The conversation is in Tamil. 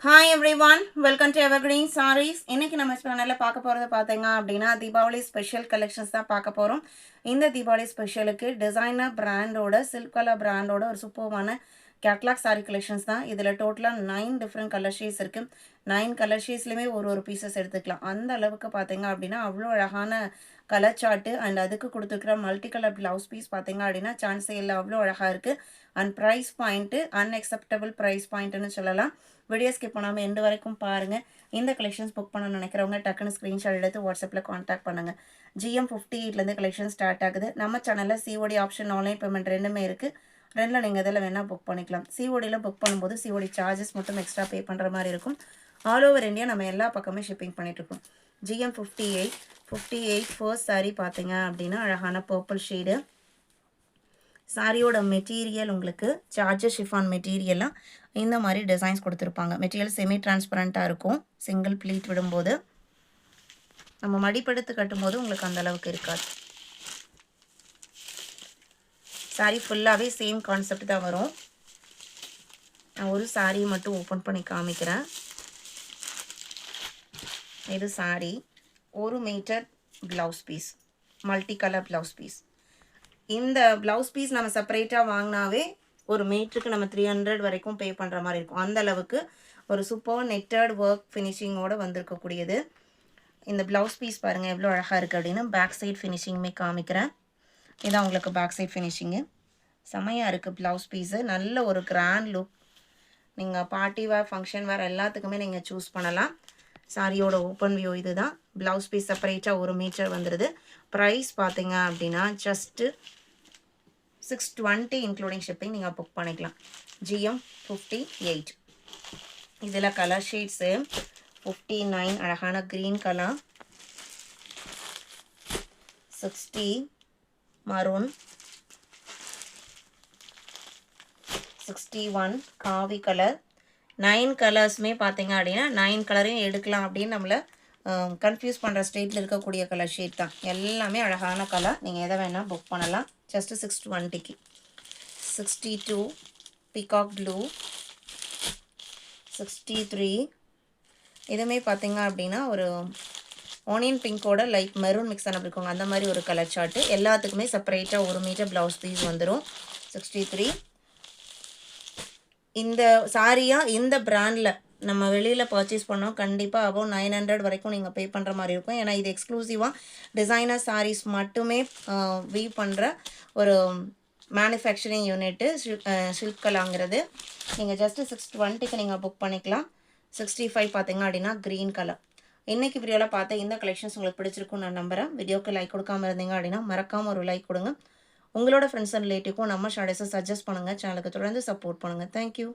Hi everyone, welcome to Evergreen Sarees. இன்னைக்கு நம்ம சேனல்ல பார்க்க போறது பாத்தீங்க அப்படின்னா தீபாவளி ஸ்பெஷல் கலெக்ஷன்ஸ் தான் பார்க்க போறோம். இந்த தீபாவளி ஸ்பெஷலுக்கு டிசைனர் பிராண்டோட சில்க் கலர் பிராண்டோட ஒரு சூப்பர்வான கேட்லாக் சாரி கலெக்ஷன்ஸ் தான். இதுல டோட்டலா 9 டிஃப்ரெண்ட் கலர் ஷேட்ஸ் இருக்கு. 9 கலர் ஷேட்ஸ்லயுமே ஒரு பீசஸ் எடுத்துக்கலாம். அந்த அளவுக்கு பாத்தீங்க அப்படின்னா அவ்வளோ அழகான கலர் சார்ட் அண்ட் அதுக்கு கொடுத்துருக்கிற மல்டி கலர் பிளவுஸ் பீஸ் பாத்தீங்க அப்படின்னா சான்ஸே இல்லை, அவ்வளோ அழகா இருக்கு. அண்ட் ப்ரைஸ் பாயிண்ட் அன்எக்செப்டபிள் ப்ரைஸ் பாயிண்ட்னு சொல்லலாம். வீடியோ ஸ்கிப் பண்ணாமல் எண்டு வரைக்கும் பாருங்கள். இந்த கலெக்ஷன்ஸ் புக் பண்ண நினைக்கிறவங்க டக்குன்னு ஸ்க்ரீன்ஷாட் எடுத்து வாட்ஸ்அப்பில் காண்டாக்ட் பண்ணுங்கள். GM58லேருந்து கலெக்ஷன் ஸ்டார்ட் ஆகுது. நம்ம சேனலில் COD ஆப்ஷன் ஆன்லைன் பேமெண்ட் ரெண்டுமே இருக்குது. ரெண்டில் நீங்கள் இதில் வேணால் புக் பண்ணிக்கலாம். CODயில் புக் பண்ணும்போது COD சார்ஜஸ் மட்டும் எக்ஸ்ட்ரா பே பண்ணுற மாதிரி இருக்கும். ஆல் ஓவர் இந்தியா நம்ம எல்லா பக்கமே ஷிப்பிங் பண்ணிகிட்ருக்கோம். GM58 ஃபர்ஸ்ட் சாரீ பார்த்தீங்க அப்படின்னா அழகான பர்பிள் ஷேடு. சாரியோட மெட்டீரியல் உங்களுக்கு சார்ஜர் ஷிஃபான் மெட்டீரியலாக இந்த மாதிரி டிசைன்ஸ் கொடுத்துருப்பாங்க. மெட்டீரியல் செமி டிரான்ஸ்பரண்ட்டாக இருக்கும். சிங்கிள் ப்ளீட் விடும்போது நம்ம மடிப்படுத்து கட்டும்போது உங்களுக்கு அந்த அளவுக்கு இருக்காது. சாரி ஃபுல்லாகவே சேம் கான்செப்ட் தான் வரும். நான் ஒரு சாரியை மட்டும் ஓப்பன் பண்ணி காமிக்கிறேன். இது sari 1 metre blouse piece, multi colour blouse piece. இந்த ப்ளவுஸ் பீஸ் நம்ம செப்பரேட்டாக வாங்கினாவே ஒரு மீட்டருக்கு நம்ம 300 வரைக்கும் பே பண்ணுற மாதிரி இருக்கும். அந்த அளவுக்கு ஒரு சூப்பர் நெட்டட் ஒர்க் ஃபினிஷிங்கோடு வந்திருக்கக்கூடியது. இந்த ப்ளவுஸ் பீஸ் பாருங்கள் எவ்வளோ அழகாக இருக்குது அப்படின்னு. பேக் சைட் ஃபினிஷிங்குமே காமிக்கிறேன். இதான் உங்களுக்கு பேக் சைட் ஃபினிஷிங்கு. செமையாக இருக்குது ப்ளவுஸ் பீஸு. நல்ல ஒரு கிராண்ட் லுக். நீங்கள் பார்ட்டி வேர் ஃபங்க்ஷன் வேர் எல்லாத்துக்குமே நீங்கள் சூஸ் பண்ணலாம். சாரியோட ஓப்பன் வியூ இது தான். ப்ளவுஸ் பீஸ் செப்பரேட்டாக 1 மீட்டர் வந்துடுது. ப்ரைஸ் பார்த்தீங்க அப்படின்னா ஜஸ்ட்டு 620 இன்க்ளூடிங் ஷிப்பிங் நீங்கள் புக் பண்ணிக்கலாம். GM58. இதில் கலர் ஷேட்ஸு 59 அழகான க்ரீன் கலர், 60 மரூன், 61 காவி கலர். 9 கலர்ஸுமே பார்த்தீங்க அப்படின்னா 9 கலரையும் எடுக்கலாம் அப்படின்னு நம்மளை கன்ஃபியூஸ் பண்ணுற ஸ்டேட்டில் இருக்கக்கூடிய கலர் ஷேட் தான். எல்லாமே அழகான கலர். நீங்கள் எதை வேணால் புக் பண்ணலாம். ஜஸ்ட்டு 620க்கு. 62 பீகாக் ப்ளூ, 63 இதுவுமே பார்த்தீங்க அப்படின்னா ஒரு ஆனியன் பிங்கோட லைட் மெரூன் மிக்ஸ் ஆன இருக்குங்க. அந்த மாதிரி ஒரு கலர் சார்ட்டு. எல்லாத்துக்குமே செப்பரேட்டாக 1 மீட்டர் ப்ளவுஸ் பீஸ் வந்துடும். 63 இந்த சாரியாக இந்த பிராண்டில் நம்ம வெளியில் பர்ச்சேஸ் பண்ணோம் கண்டிப்பாக அபவ் 900 வரைக்கும் நீங்கள் பே பண்ணுற மாதிரி இருக்கும். ஏன்னா இது எக்ஸ்க்ளூசிவாக டிசைனர் சாரீஸ் மட்டுமே வீவ் பண்ணுற ஒரு மேனுஃபேக்சரிங் யூனிட்டு சில்க் கலாங்கிறது. நீங்கள் ஜஸ்ட்டு 620க்கு நீங்கள் புக் பண்ணிக்கலாம். 65 பார்த்தீங்க அப்படின்னா க்ரீன் கலர். இன்றைக்கி வீடியோவில் பார்த்த இந்த கலெக்ஷன்ஸ் உங்களுக்கு பிடிச்சிருக்கும் நான் நம்புகிறேன். வீடியோக்கு லைக் கொடுக்காமல் இருந்தீங்க அப்படின்னா மறக்காமல் ஒரு லைக் கொடுங்க. உங்களோட ஃப்ரெண்ட்ஸ் அண்ட் ரிலேட்டிவ்க்கும் நம்ம ஷார்ட்ஸை சஜஸ்ட் பண்ணுங்கள். சேனலுக்கு தொடர்ந்து சப்போர்ட் பண்ணுங்கள். தேங்க்யூ.